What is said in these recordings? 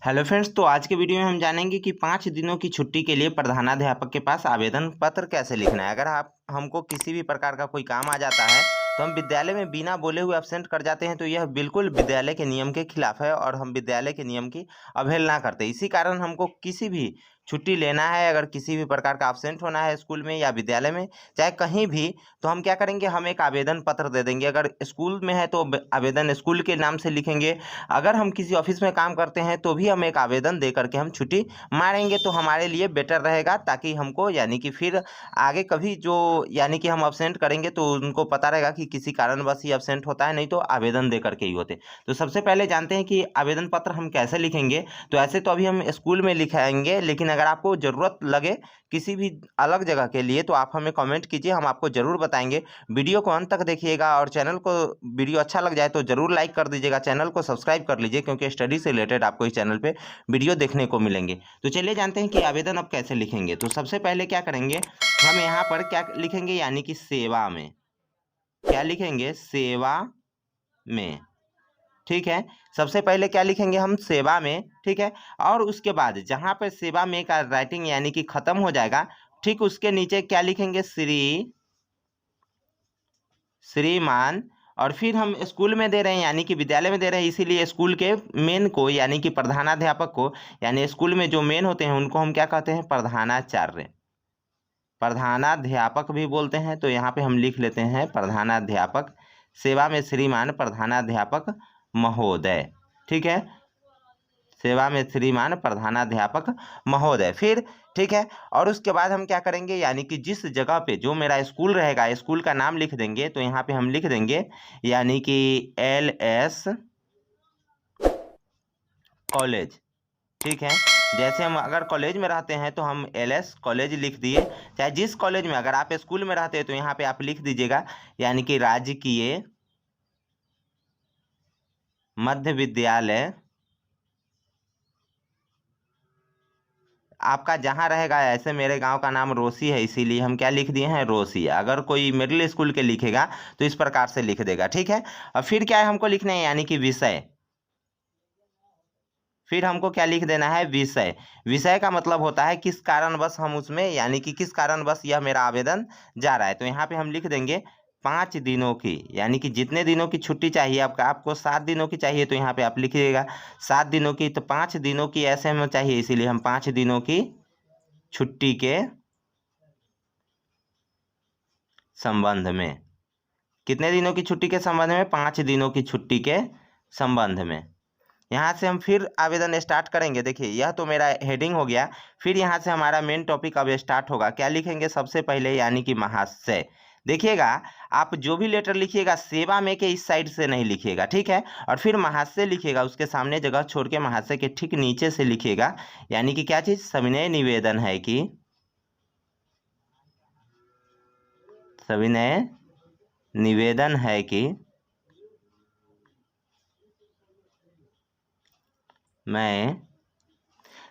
Hello friends, तो आज के वीडियो में हम जानेंगे कि 5 दिनों की छुट्टी के लिए प्रधानाध्यापक के पास आवेदन पत्र कैसे लिखना है। अगर आप हमको किसी भी प्रकार का कोई काम आ जाता है तो हम विद्यालय में बिना बोले हुए अब्सेंट कर जाते हैं, तो यह बिल्कुल विद्यालय के नियम के खिलाफ है और हम विद्यालय के नियम की अवहेलना करते हैं। इसी कारण हमको किसी भी छुट्टी लेना है, अगर किसी भी प्रकार का अब्सेंट होना है स्कूल में या विद्यालय में, चाहे कहीं भी, तो हम क्या करेंगे, हम एक आवेदन पत्र दे देंगे। अगर स्कूल में है तो आवेदन स्कूल के नाम से लिखेंगे। अगर हम किसी ऑफिस में काम करते हैं तो भी हम एक आवेदन दे करके हम छुट्टी मारेंगे, तो हमारे लिए बेटर रहेगा, ताकि हमको यानी कि फिर आगे कभी जो यानी कि हम अब्सेंट करेंगे तो उनको पता रहेगा कि किसी कारणवश ही अब्सेंट होता है, नहीं तो आवेदन दे करके ही होते। तो सबसे पहले जानते हैं कि आवेदन पत्र हम कैसे लिखेंगे। तो ऐसे तो अभी हम स्कूल में लिखाएंगे, लेकिन अगर आपको ज़रूरत लगे किसी भी अलग जगह के लिए तो आप हमें कमेंट कीजिए, हम आपको ज़रूर बताएंगे। वीडियो को अंत तक देखिएगा और चैनल को, वीडियो अच्छा लग जाए तो ज़रूर लाइक कर दीजिएगा, चैनल को सब्सक्राइब कर लीजिए, क्योंकि स्टडी से रिलेटेड आपको इस चैनल पे वीडियो देखने को मिलेंगे। तो चलिए जानते हैं कि आवेदन अब कैसे लिखेंगे। तो सबसे पहले क्या करेंगे, हम यहाँ पर क्या लिखेंगे, यानी कि सेवा में। क्या लिखेंगे, सेवा में। ठीक है, सबसे पहले क्या लिखेंगे हम, सेवा में। ठीक है, और उसके बाद जहाँ पर सेवा में का राइटिंग यानी कि खत्म हो जाएगा, ठीक उसके नीचे क्या लिखेंगे, श्रीमान। और फिर हम स्कूल में दे रहे हैं यानी कि विद्यालय में दे रहे हैं, इसीलिए स्कूल के मेन को यानी कि प्रधानाध्यापक को, यानी स्कूल में जो मेन होते हैं उनको हम क्या कहते हैं, प्रधानाचार्य। प्रधानाध्यापक भी बोलते हैं, तो यहाँ पे हम लिख लेते हैं प्रधानाध्यापक। सेवा में श्रीमान प्रधानाध्यापक महोदय। ठीक है, सेवा में श्रीमान प्रधानाध्यापक महोदय। फिर ठीक है, और उसके बाद हम क्या करेंगे, यानी कि जिस जगह पे जो मेरा स्कूल रहेगा, स्कूल का नाम लिख देंगे। तो यहाँ पे हम लिख देंगे यानी कि LS कॉलेज। ठीक है, जैसे हम अगर कॉलेज में रहते हैं तो हम LS कॉलेज लिख दिए। चाहे जिस कॉलेज में, अगर आप स्कूल में रहते हैं तो यहाँ पे आप लिख दीजिएगा यानी कि राजकीय मध्य विद्यालय। आपका जहाँ रहेगा, ऐसे मेरे गांव का नाम रोसी है, इसीलिए हम क्या लिख दिए हैं, रोसी। अगर कोई मिडिल स्कूल के लिखेगा तो इस प्रकार से लिख देगा। ठीक है, और फिर क्या है, हमको लिखना है यानी कि विषय। फिर हमको क्या लिख देना है, विषय। विषय का मतलब होता है किस कारणवश हम उसमें, यानी कि किस कारणवश यह मेरा आवेदन जा रहा है। तो यहाँ पे हम लिख देंगे 5 दिनों की, यानी कि जितने दिनों की छुट्टी चाहिए आपको 7 दिनों की चाहिए, तो यहाँ पे आप लिखिएगा 7 दिनों की। तो 5 दिनों की ऐसे हमें चाहिए, इसीलिए हम 5 दिनों की छुट्टी के संबंध में। कितने दिनों की छुट्टी के संबंध में, 5 दिनों की छुट्टी के संबंध में। यहाँ से हम फिर आवेदन स्टार्ट करेंगे। देखिए, यह तो मेरा हेडिंग हो गया। फिर यहाँ से हमारा मेन टॉपिक अब स्टार्ट होगा। क्या लिखेंगे सबसे पहले, यानी कि महाशय। देखिएगा, आप जो भी लेटर लिखिएगा सेवा में के इस साइड से नहीं लिखिएगा। ठीक है, और फिर महाशय लिखिएगा, उसके सामने जगह छोड़ के महाशय के ठीक नीचे से लिखिएगा यानी कि क्या चीज़, सविनय निवेदन है कि, सविनय निवेदन है कि मैं,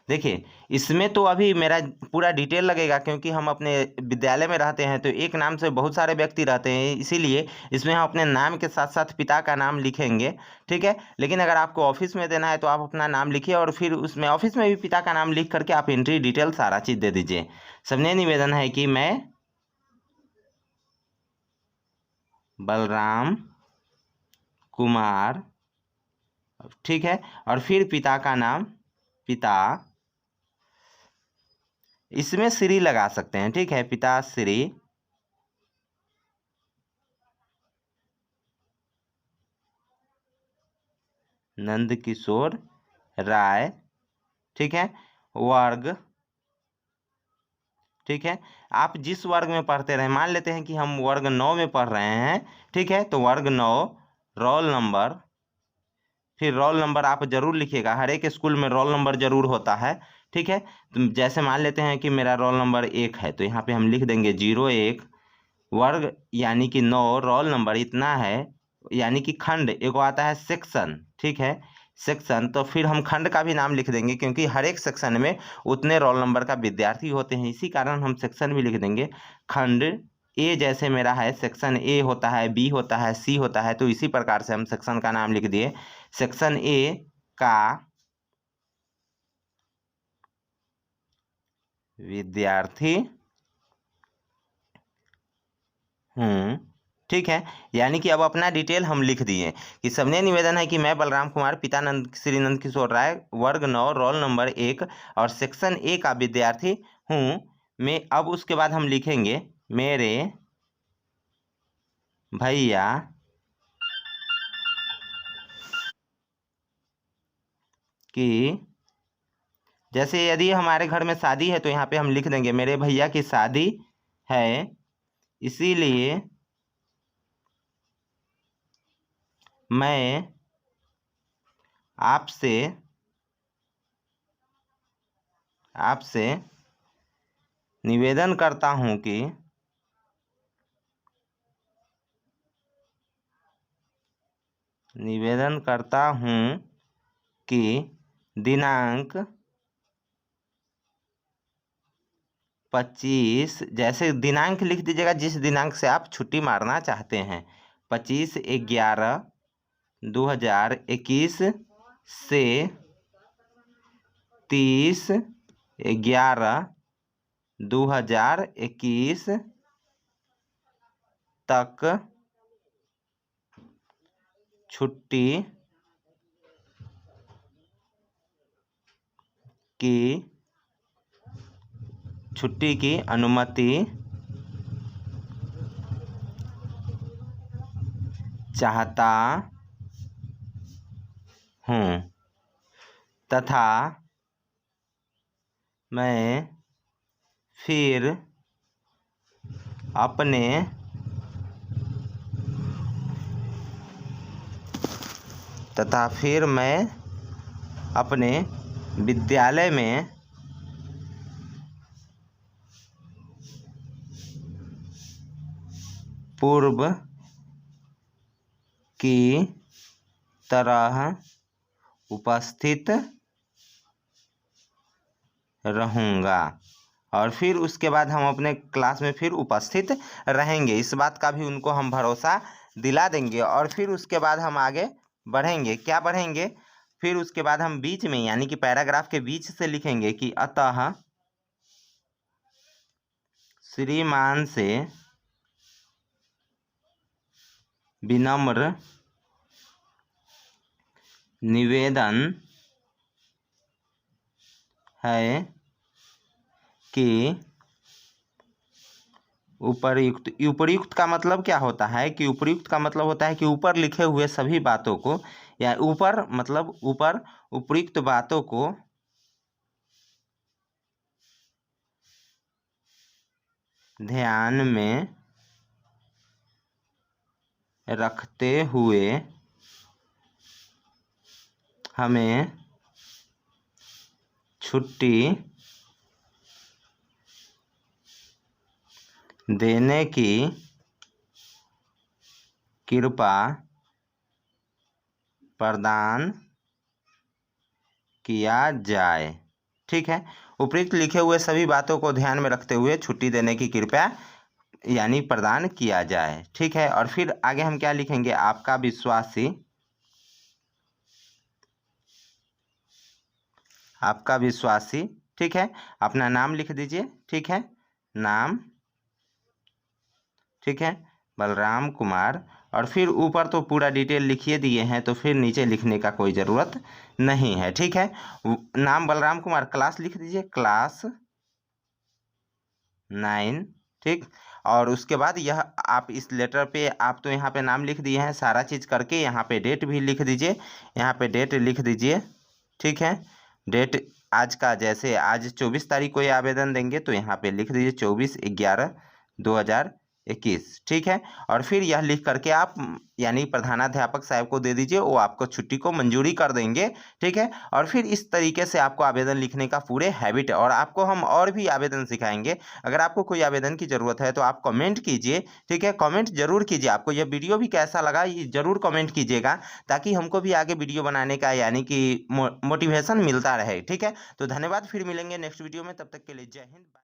देखिए इसमें तो अभी मेरा पूरा डिटेल लगेगा, क्योंकि हम अपने विद्यालय में रहते हैं तो एक नाम से बहुत सारे व्यक्ति रहते हैं, इसीलिए इसमें हम अपने नाम के साथ साथ पिता का नाम लिखेंगे। ठीक है, लेकिन अगर आपको ऑफिस में देना है तो आप अपना नाम लिखिए, और फिर उसमें ऑफिस में भी पिता का नाम लिख करके आप एंट्री डिटेल सारा चीज़ दे दीजिए। सबने निवेदन है कि मैं बलराम कुमार। ठीक है, और फिर पिता का नाम, पिता, इसमें श्री लगा सकते हैं। ठीक है, पिता श्री नंद किशोर राय। ठीक है, वर्ग। ठीक है, आप जिस वर्ग में पढ़ते रहे, मान लेते हैं कि हम वर्ग 9 में पढ़ रहे हैं। ठीक है, तो वर्ग 9, रोल नंबर। फिर रोल नंबर आप जरूर लिखिएगा, हर एक स्कूल में रोल नंबर जरूर होता है। ठीक है, तो जैसे मान लेते हैं कि मेरा रोल नंबर 1 है, तो यहाँ पे हम लिख देंगे 01, वर्ग यानी कि 9, रोल नंबर इतना है, यानी कि खंड एक आता है सेक्शन। ठीक है, सेक्शन, तो फिर हम खंड का भी नाम लिख देंगे, क्योंकि हर एक सेक्शन में उतने रोल नंबर का विद्यार्थी होते हैं, इसी कारण हम सेक्शन भी लिख देंगे। खंड ए, जैसे मेरा है सेक्शन ए होता है, बी होता है, सी होता है, तो इसी प्रकार से हम सेक्शन का नाम लिख दिए। सेक्शन ए का विद्यार्थी हूँ। ठीक है, यानी कि अब अपना डिटेल हम लिख दिए कि सबने निवेदन है कि मैं बलराम कुमार पिता श्री नंद किशोर राय वर्ग 9 रोल नंबर 1 और सेक्शन ए का विद्यार्थी हूँ। मैं अब उसके बाद हम लिखेंगे मेरे भैया की, जैसे यदि हमारे घर में शादी है तो यहाँ पे हम लिख देंगे मेरे भैया की शादी है, इसीलिए मैं आपसे निवेदन करता हूँ कि दिनांक 25, जैसे दिनांक लिख दीजिएगा जिस दिनांक से आप छुट्टी मारना चाहते हैं, 25/11/2021 से 30/11/2021 तक छुट्टी की अनुमति चाहता हूँ तथा मैं फिर अपने विद्यालय में पूर्व की तरह उपस्थित रहूँगा। और फिर उसके बाद हम अपने क्लास में फिर उपस्थित रहेंगे, इस बात का भी उनको हम भरोसा दिला देंगे। और फिर उसके बाद हम आगे बढ़ेंगे। क्या बढ़ेंगे? फिर उसके बाद हम बीच में यानी कि पैराग्राफ के बीच से लिखेंगे कि अतः श्रीमान से विनम्र निवेदन है कि उपर्युक्त का मतलब क्या होता है कि उपर्युक्त का मतलब होता है कि ऊपर लिखे हुए सभी बातों को, या ऊपर मतलब ऊपर उपर्युक्त बातों को ध्यान में रखते हुए हमें छुट्टी देने की कृपा प्रदान किया जाए। ठीक है, उपयुक्त लिखे हुए सभी बातों को ध्यान में रखते हुए छुट्टी देने की कृपया यानी प्रदान किया जाए। ठीक है, और फिर आगे हम क्या लिखेंगे? आपका विश्वासी। ठीक है, अपना नाम लिख दीजिए। ठीक है, नाम, ठीक है, बलराम कुमार। और फिर ऊपर तो पूरा डिटेल लिखिए दिए हैं, तो फिर नीचे लिखने का कोई ज़रूरत नहीं है। ठीक है, नाम बलराम कुमार, क्लास लिख दीजिए क्लास 9। ठीक, और उसके बाद यह आप इस लेटर पे आप तो यहाँ पे नाम लिख दिए हैं, सारा चीज़ करके यहाँ पे डेट भी लिख दीजिए। यहाँ पे डेट लिख दीजिए। ठीक है, डेट आज का, जैसे आज 24 तारीख को ये आवेदन देंगे तो यहाँ पे लिख दीजिए 24/11/2021। ठीक है, और फिर यह लिख करके आप यानी प्रधानाध्यापक साहब को दे दीजिए, वो आपको छुट्टी को मंजूरी कर देंगे। ठीक है, और फिर इस तरीके से आपको आवेदन लिखने का पूरे हैबिट, और आपको हम और भी आवेदन सिखाएंगे। अगर आपको कोई आवेदन की ज़रूरत है तो आप कमेंट कीजिए। ठीक है, कमेंट जरूर कीजिए। आपको यह वीडियो भी कैसा लगा ये जरूर कमेंट कीजिएगा, ताकि हमको भी आगे वीडियो बनाने का यानी कि मोटिवेशन मिलता रहे। ठीक है, तो धन्यवाद, फिर मिलेंगे नेक्स्ट वीडियो में, तब तक के लिए जय हिंद।